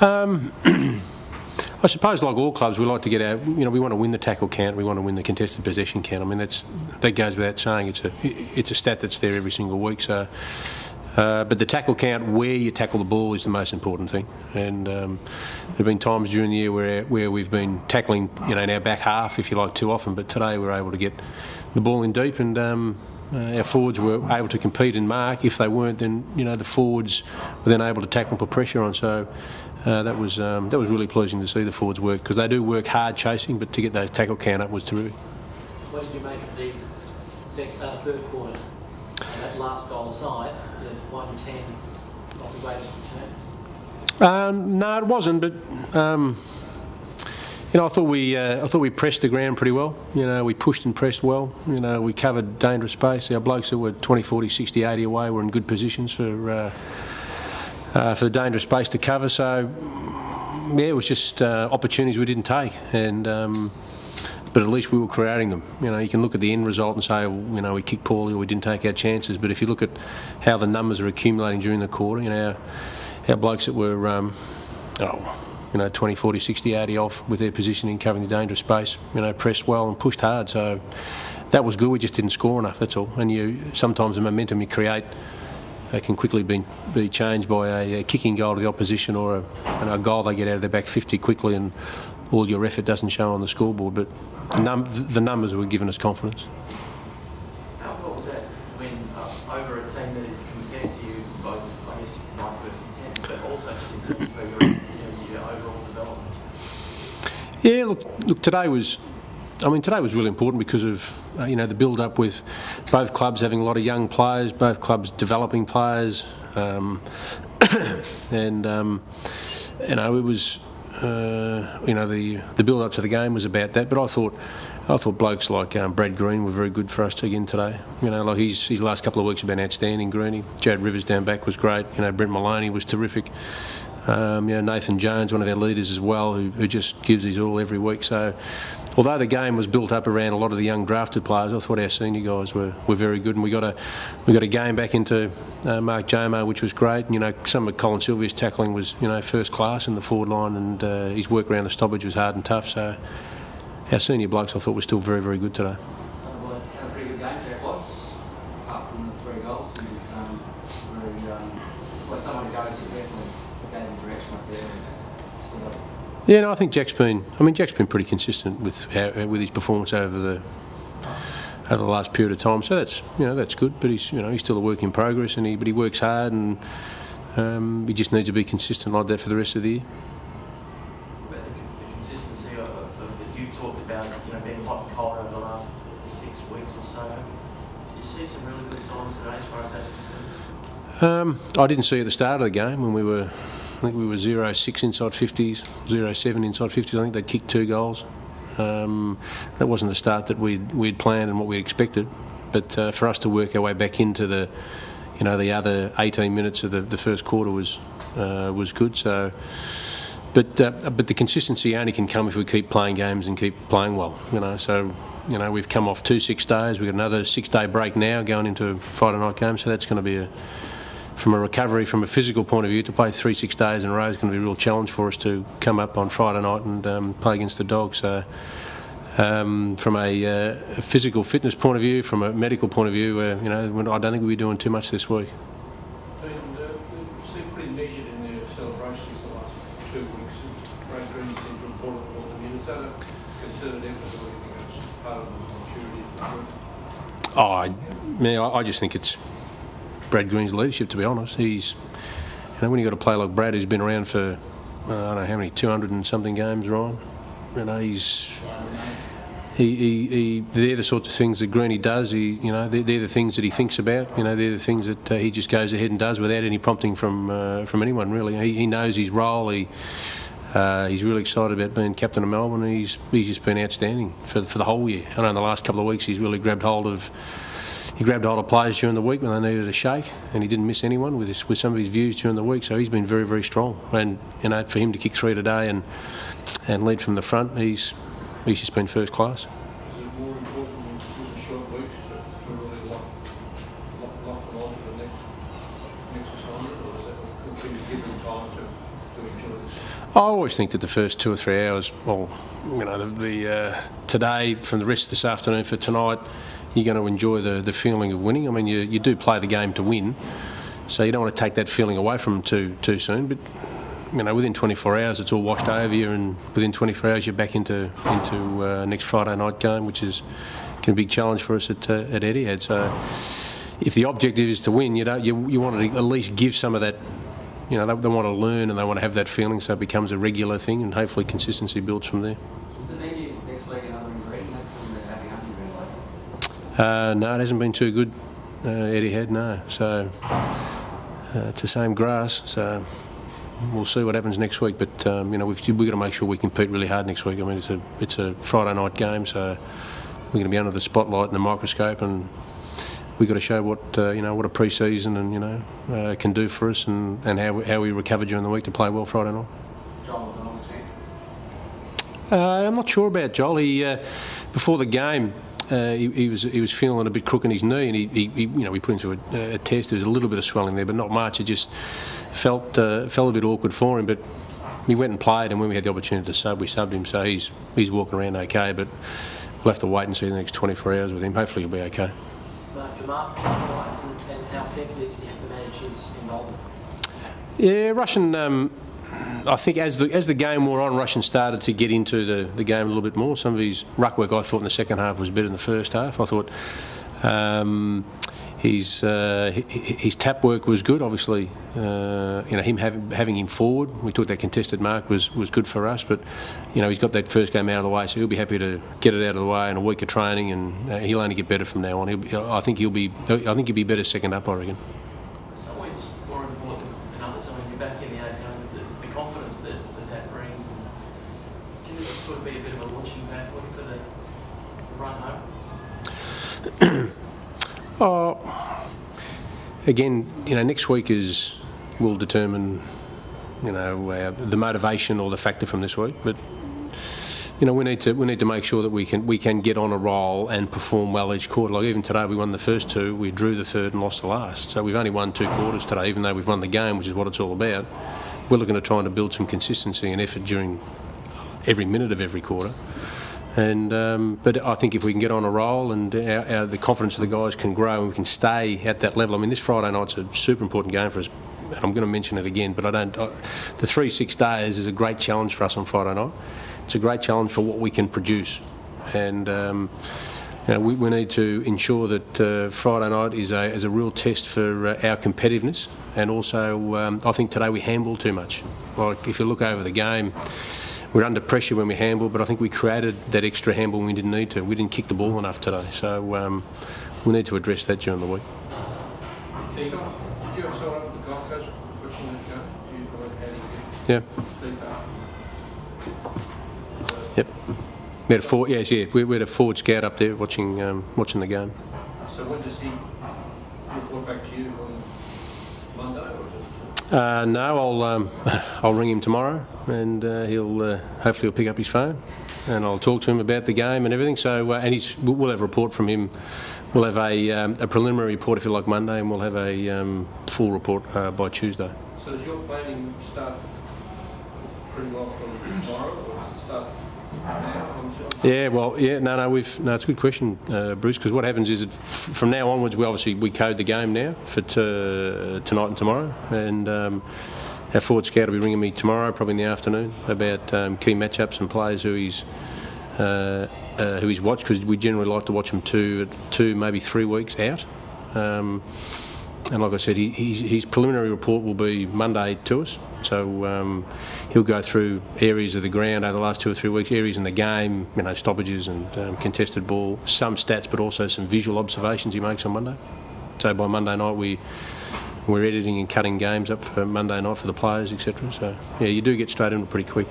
Um, I suppose, like all clubs, we like to get our. We want to win the tackle count. We want to win the contested possession count. I mean, that goes without saying. It's a stat that's there every single week. So, but the tackle count, where you tackle the ball, is the most important thing. And there've been times during the year where we've been tackling, in our back half, if you like, too often. But today we were able to get the ball in deep, and our forwards were able to compete and mark. If they weren't, then the forwards were then able to tackle and put pressure on. So. That was really pleasing to see the forwards work, because they do work hard chasing, but to get those tackle count up was terrific. What did you make of the third quarter? That last goal aside, the 1-10, not the greatest return? No, it wasn't, but I thought we pressed the ground pretty well. We pushed and pressed well. We covered dangerous space. Our blokes that were 20, 40, 60, 80 away were in good positions for the dangerous space to cover. So, it was just opportunities we didn't take, and but at least we were creating them. You can look at the end result and say, we kicked poorly or we didn't take our chances. But if you look at how the numbers are accumulating during the quarter, our blokes that were 20, 40, 60, 80 off with their positioning, covering the dangerous space, pressed well and pushed hard. So that was good. We just didn't score enough, that's all. And sometimes the momentum you create can quickly be changed by a kicking goal to the opposition, or a goal they get out of their back 50 quickly, and all your effort doesn't show on the scoreboard. But the numbers were giving us confidence. How what was that when over a team that is compared to you, both 9 versus 10, but also just in terms of your overall development? Yeah, look, today was really important because of the build-up with both clubs having a lot of young players, both clubs developing players, and it was the build-up to the game was about that. But I thought blokes like Brad Green were very good for us again today. Like his last couple of weeks have been outstanding. Greenie, Jared Rivers down back was great. Brent Maloney was terrific. Nathan Jones, one of our leaders as well, who just gives his all every week. So, although the game was built up around a lot of the young drafted players, I thought our senior guys were very good, and we got a game back into Mark Jomo, which was great. Some of Colin Sylvia's tackling was first class in the forward line, and his work around the stoppage was hard and tough. So, our senior blokes, I thought, were still very, very good today. Had a pretty good game, Jack Watts, apart from the 3 goals. He was someone to go to, definitely gave him direction up there. Yeah, no, I think Jack's been pretty consistent with his performance over the last period of time. So that's good. But he's still a work in progress, but he works hard, and he just needs to be consistent like that for the rest of the year. About the consistency that you talked about, being hot and cold over the last 6 weeks or so. Did you see some really good signs today as far as that's concerned? I didn't see at the start of the game when I think we were 0-6 inside 50s, 0-7 inside 50s. I think they'd kicked 2 goals. That wasn't the start that we'd planned and what we expected. But for us to work our way back into the other 18 minutes of the first quarter was good. So, but the consistency only can come if we keep playing games and keep playing well. So we've come off 2 6 days. We've got another 6-day break now going into a Friday night game. So that's going to be from a recovery, from a physical point of view, to play 3-6 days in a row is going to be a real challenge for us to come up on Friday night and play against the Dogs. So, from a physical fitness point of view, from a medical point of view, I don't think we'll be doing too much this week. They seem pretty measured in their celebrations the last 2 weeks. Brad Green seemed to have brought it all in. Is that a concerted effort, or do you think it's just part of the maturity of the group? I just think it's Brad Green's leadership, to be honest. He's, when you've got a player like Brad who's been around for, I don't know how many, 200 and something games, Ryan. They're the sorts of things that Greenie does. They're the things that he thinks about. They're the things that he just goes ahead and does without any prompting from anyone, really. He knows his role. He's really excited about being captain of Melbourne, and he's just been outstanding for the whole year. I know in the last couple of weeks he's really grabbed hold of players during the week when they needed a shake, and he didn't miss anyone with some of his views during the week. So he's been very, very strong. And for him to kick 3 today and lead from the front, he's just been first class. Is it more important in the short weeks to really lock them on to the next assignment, or is that continue to give them time to to enjoy this? I always think that the first 2 or 3 hours, well, you know, today, from the rest of this afternoon for tonight, you're going to enjoy the feeling of winning. I mean, you do play the game to win, so you don't want to take that feeling away from them too soon. But you know, within 24 hours, it's all washed over you, and within 24 hours, you're back into next Friday night game, which is a big challenge for us at Etihad. So, if the objective is to win, you want to at least give some of that. You know, they want to learn and they want to have that feeling, so it becomes a regular thing, and hopefully consistency builds from there. Is the media next week another ingredient from the having under? No, it hasn't been too good, Etihad, no. So it's the same grass, so we'll see what happens next week. But you know, we've got to make sure we compete really hard next week. I mean, it's a Friday night game, so we're going to be under the spotlight and the microscope, and we've got to show what what a pre-season and can do for us, and how we recover during the week to play well Friday night. Joel, another chance? I'm not sure about Joel. He before the game. He was feeling a bit crook in his knee, and he we put him through a test. There was a little bit of swelling there, but not much. It just felt a bit awkward for him. But he went and played, and when we had the opportunity to sub, we subbed him. So he's walking around okay. But we'll have to wait and see the next 24 hours with him. Hopefully he'll be okay. Jamar, and how carefully did you have to manage his involvement? Yeah, Russian. I think as the game wore on, Russian started to get into the game a little bit more. Some of his ruck work, I thought, in the second half was better than the first half. I thought his tap work was good. Obviously, him having him forward, we took that contested mark was good for us. But he's got that first game out of the way, so he'll be happy to get it out of the way in a week of training, and he'll only get better from now on. I think he'll be better second up, I reckon. Some ways more important than others. I mean, you're back in the AFL, the confidence that brings. Can this sort of be a bit of a launching pad for you for the run home? Again, next week will determine, the motivation or the factor from this week. But we need to make sure that we can get on a roll and perform well each quarter. Like even today, we won the first two, we drew the third and lost the last. So we've only won 2 quarters today, even though we've won the game, which is what it's all about. We're looking at trying to build some consistency and effort during every minute of every quarter. And but I think if we can get on a roll and the confidence of the guys can grow and we can stay at that level. I mean, this Friday night's a super important game for us. And I'm going to mention it again, but the 3-6 days is a great challenge for us on Friday night. It's a great challenge for what we can produce, and we need to ensure that Friday night is a real test for our competitiveness. And also, I think today we handballed too much. Like if you look over the game, we're under pressure when we handball, but I think we created that extra handball when we didn't need to. We didn't kick the ball enough today, so we need to address that during the week. Did you ever saw up at the golf course watching that game? Yeah. Yep. We had a forward, we had a forward scout up there watching the game. So when does he report back to you on Monday, or is it? No, I'll ring him tomorrow, and hopefully he'll pick up his phone, and I'll talk to him about the game and everything. So and we'll have a report from him. We'll have a preliminary report, if you like, Monday, and we'll have a full report by Tuesday. So does your planning start pretty well from tomorrow, or does it start now? It's a good question, Bruce, because what happens is that from now onwards we code the game now for tonight and tomorrow, and our forward scout will be ringing me tomorrow, probably in the afternoon, about key matchups and players who he's watched, because we generally like to watch them 2, maybe 3 weeks out. And like I said, his preliminary report will be Monday to us. So he'll go through areas of the ground over the last 2 or 3 weeks, areas in the game, stoppages and contested ball, some stats, but also some visual observations he makes on Monday. So by Monday night, we're editing and cutting games up for Monday night for the players, etc. So yeah, you do get straight into it pretty quick.